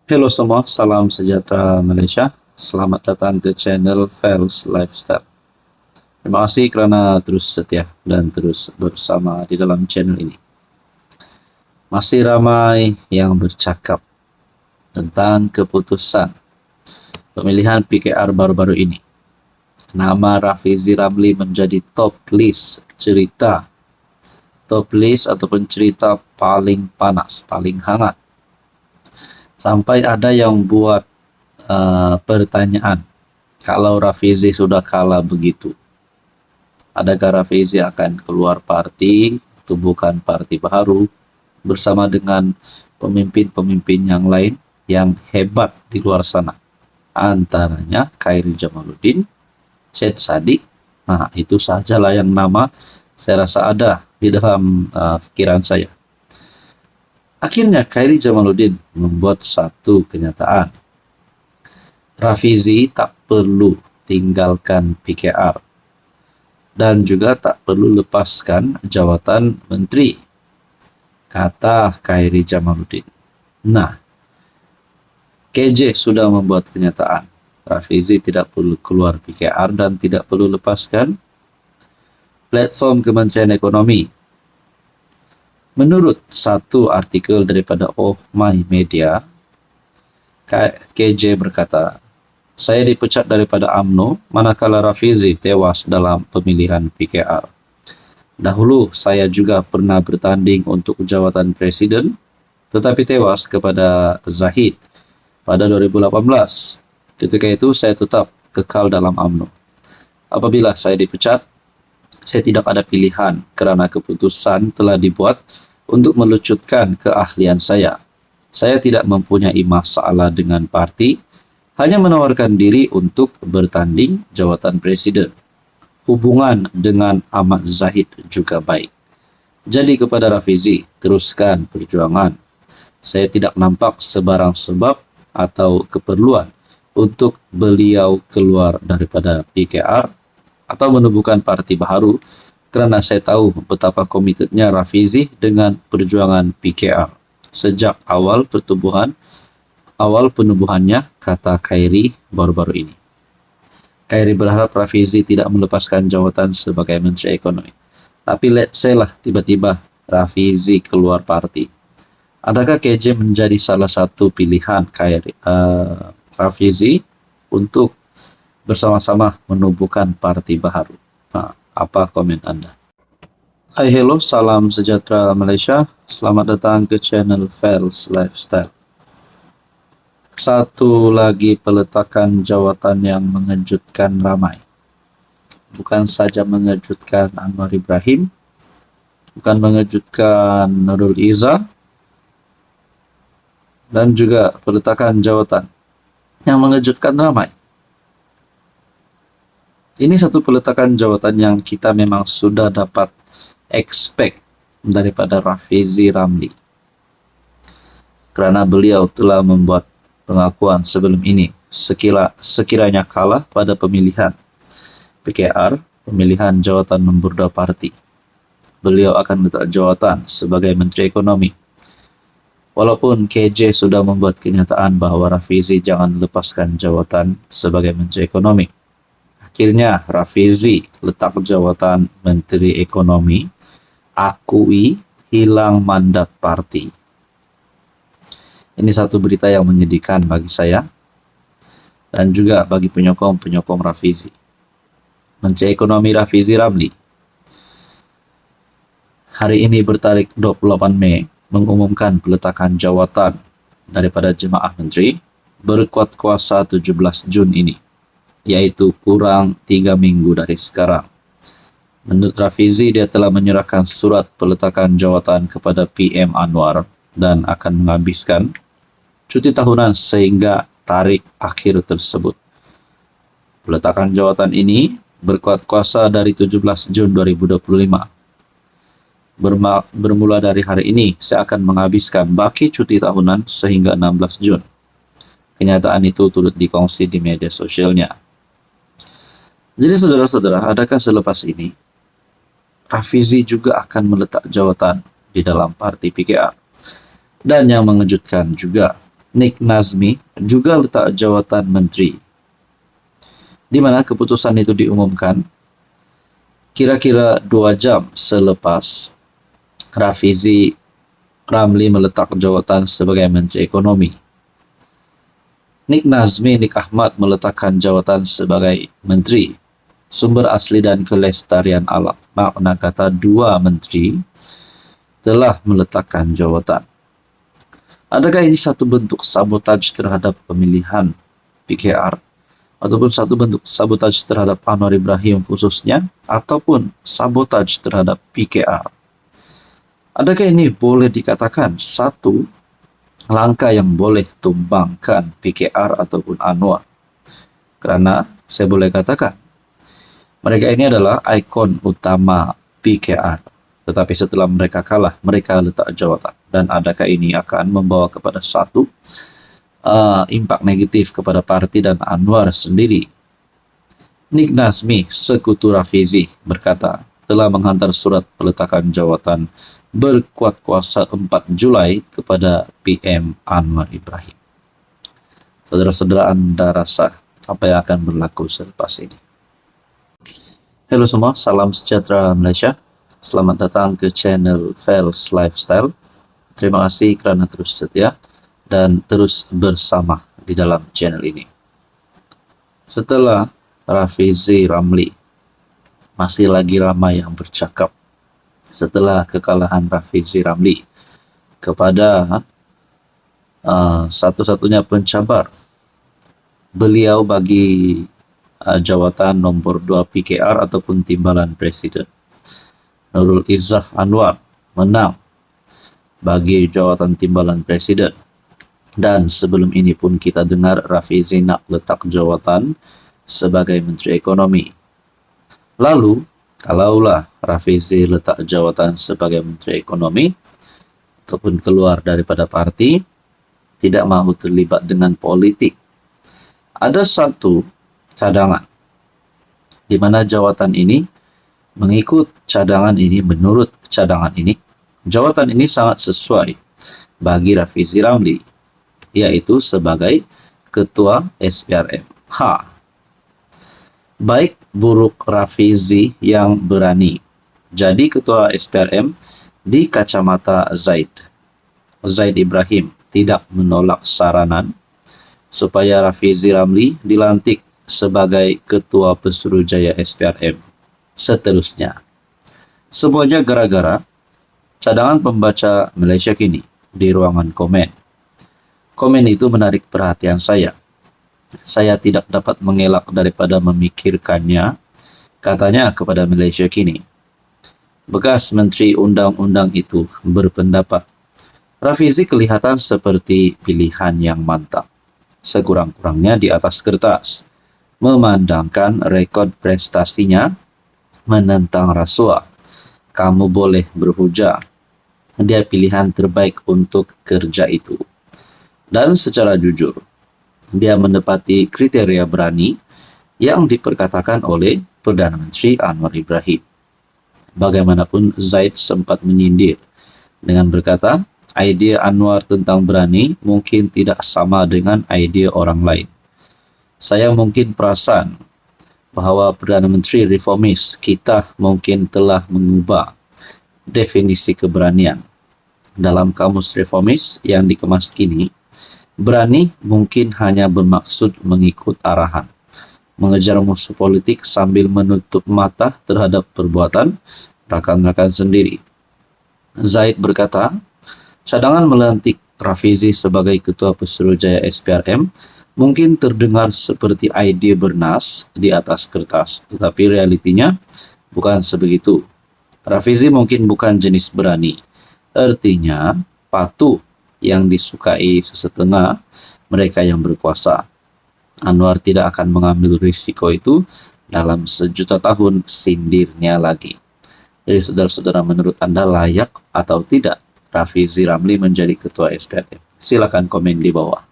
Halo semua, salam sejahtera Malaysia. Selamat datang ke channel Fels Lifestyle. Terima kasih kerana terus setia dan terus bersama di dalam channel ini. Masih ramai yang bercakap tentang keputusan pemilihan PKR baru-baru ini. Nama Rafizi Ramli menjadi top list ataupun cerita paling panas, paling hangat. Sampai ada yang buat pertanyaan, kalau Rafizi sudah kalah begitu, adakah Rafizi akan keluar parti, tubuhkan parti baru bersama dengan pemimpin-pemimpin yang lain yang hebat di luar sana, antaranya Khairi Jamaluddin, Syed Saddiq. Nah, itu sajalah yang nama saya rasa ada di dalam pikiran saya. Akhirnya Khairi Jamaluddin membuat satu kenyataan. Rafizi tak perlu tinggalkan PKR dan juga tak perlu lepaskan jawatan menteri, kata Khairi Jamaluddin. Nah, KJ sudah membuat kenyataan. Rafizi tidak perlu keluar PKR dan tidak perlu lepaskan platform Kementerian Ekonomi. Menurut satu artikel daripada Oh My Media, KJ berkata, saya dipecat daripada UMNO manakala Rafizi tewas dalam pemilihan PKR. Dahulu saya juga pernah bertanding untuk jawatan presiden, tetapi tewas kepada Zahid pada 2018. Ketika itu saya tetap kekal dalam UMNO. Apabila saya dipecat, saya tidak ada pilihan kerana keputusan telah dibuat untuk melucutkan keahlian saya. Saya tidak mempunyai masalah dengan parti, hanya menawarkan diri untuk bertanding jawatan presiden. Hubungan dengan Ahmad Zahid juga baik. Jadi kepada Rafizi, teruskan perjuangan. Saya tidak nampak sebarang sebab atau keperluan untuk beliau keluar daripada PKR atau menubuhkan parti baru, kerana saya tahu betapa komitednya Rafizi dengan perjuangan PKR sejak awal penubuhannya, kata Khairi baru-baru ini. Khairi berharap Rafizi tidak melepaskan jawatan sebagai Menteri Ekonomi. Tapi let's say lah tiba-tiba Rafizi keluar parti. Adakah KJ menjadi salah satu pilihan Rafizi untuk bersama-sama menubuhkan parti baru? Nah, apa komen Anda? Hai, hello, salam sejahtera Malaysia. Selamat datang ke channel Fels Lifestyle. Satu lagi peletakan jawatan yang mengejutkan ramai. Bukan saja mengejutkan Anwar Ibrahim, bukan mengejutkan Nurul Izzah, dan juga peletakan jawatan yang mengejutkan ramai. Ini satu peletakan jawatan yang kita memang sudah dapat expect daripada Rafizi Ramli, kerana beliau telah membuat pengakuan sebelum ini sekiranya kalah pada pemilihan PKR, pemilihan jawatan nombor 2 parti, beliau akan letak jawatan sebagai Menteri Ekonomi. Walaupun KJ sudah membuat kenyataan bahawa Rafizi jangan lepaskan jawatan sebagai Menteri Ekonomi, akhirnya Rafizi letak jawatan Menteri Ekonomi, akui hilang mandat parti. Ini satu berita yang menyedihkan bagi saya dan juga bagi penyokong Rafizi. Menteri Ekonomi Rafizi Ramli hari ini bertarikh 28 Mei mengumumkan peletakan jawatan daripada jemaah menteri berkuat kuasa 17 Jun ini, iaitu kurang 3 minggu dari sekarang. Menurut Rafizi, dia telah menyerahkan surat peletakan jawatan kepada PM Anwar dan akan menghabiskan cuti tahunan sehingga tarikh akhir tersebut. Peletakan jawatan ini berkuat kuasa dari 17 Jun 2025. Bermula dari hari ini, saya akan menghabiskan baki cuti tahunan sehingga 16 Jun. Kenyataan itu turut dikongsi di media sosialnya. Jadi saudara-saudara, adakah selepas ini Rafizi juga akan meletak jawatan di dalam parti PKR? Dan yang mengejutkan juga, Nick Nazmi juga letak jawatan menteri. Di mana keputusan itu diumumkan kira-kira 2 jam selepas Rafizi Ramli meletak jawatan sebagai Menteri Ekonomi. Nick Nazmi, Nick Ahmad meletakkan jawatan sebagai Menteri Sumber Asli dan Kelestarian Alam. Makna kata dua menteri telah meletakkan jawatan. Adakah ini satu bentuk sabotaj terhadap pemilihan PKR? Ataupun satu bentuk sabotaj terhadap Anwar Ibrahim khususnya? Ataupun sabotaj terhadap PKR? Adakah ini boleh dikatakan satu langkah yang boleh tumbangkan PKR ataupun Anwar? Karena saya boleh katakan, mereka ini adalah ikon utama PKR. Tetapi setelah mereka kalah, mereka letak jawatan. Dan adakah ini akan membawa kepada satu impak negatif kepada parti dan Anwar sendiri? Nick Nazmi, sekutu Rafizi, berkata telah menghantar surat peletakan jawatan berkuat kuasa 4 Julai kepada PM Anwar Ibrahim. Saudara-saudara, Anda rasa apa yang akan berlaku selepas ini? Halo semua, salam sejahtera Malaysia. Selamat datang ke channel Fels Lifestyle. Terima kasih kerana terus setia dan terus bersama di dalam channel ini. Setelah Rafizi Ramli, masih lagi ramai yang bercakap setelah kekalahan Rafizi Ramli kepada satu-satunya pencabar beliau bagi jawatan nombor 2 PKR ataupun timbalan Presiden. Nurul Izzah Anwar menang bagi jawatan timbalan Presiden. Dan sebelum ini pun kita dengar Rafizi nak letak jawatan sebagai Menteri Ekonomi. Lalu, kalaulah Rafizi letak jawatan sebagai Menteri Ekonomi ataupun keluar daripada parti, tidak mahu terlibat dengan politik, ada satu cadangan di mana jawatan ini mengikut cadangan ini, menurut cadangan ini, jawatan ini sangat sesuai bagi Rafizi Ramli, yaitu sebagai Ketua SPRM. Baik buruk Rafizi yang berani jadi Ketua SPRM di kacamata Zaid Ibrahim tidak menolak saranan supaya Rafizi Ramli dilantik sebagai Ketua Pesuruhjaya SPRM. Seterusnya, semuanya gara-gara cadangan pembaca Malaysia Kini di ruangan komen. Komen itu menarik perhatian saya. Saya tidak dapat mengelak daripada memikirkannya, katanya kepada Malaysia Kini. Bekas Menteri Undang-Undang itu berpendapat, Rafizi kelihatan seperti pilihan yang mantap, sekurang-kurangnya di atas kertas, memandangkan rekod prestasinya menentang rasuah. Kamu boleh berhujah, dia pilihan terbaik untuk kerja itu. Dan secara jujur, dia menepati kriteria berani yang diperkatakan oleh Perdana Menteri Anwar Ibrahim. Bagaimanapun Zaid sempat menyindir dengan berkata, idea Anwar tentang berani mungkin tidak sama dengan idea orang lain. Saya mungkin perasan bahawa Perdana Menteri reformis kita mungkin telah mengubah definisi keberanian. Dalam kamus reformis yang dikemas kini, berani mungkin hanya bermaksud mengikut arahan, mengejar musuh politik sambil menutup mata terhadap perbuatan rakan-rakan sendiri. Zaid berkata, cadangan melantik Rafizi sebagai Ketua Pesuruhjaya SPRM mungkin terdengar seperti ide bernas di atas kertas, tetapi realitinya bukan sebegitu. Rafizi mungkin bukan jenis berani, artinya patuh yang disukai sesetengah mereka yang berkuasa. Anwar tidak akan mengambil risiko itu dalam sejuta tahun, sindirnya lagi. Jadi saudara-saudara, menurut Anda layak atau tidak Rafizi Ramli menjadi Ketua SPRM? Silakan komen di bawah.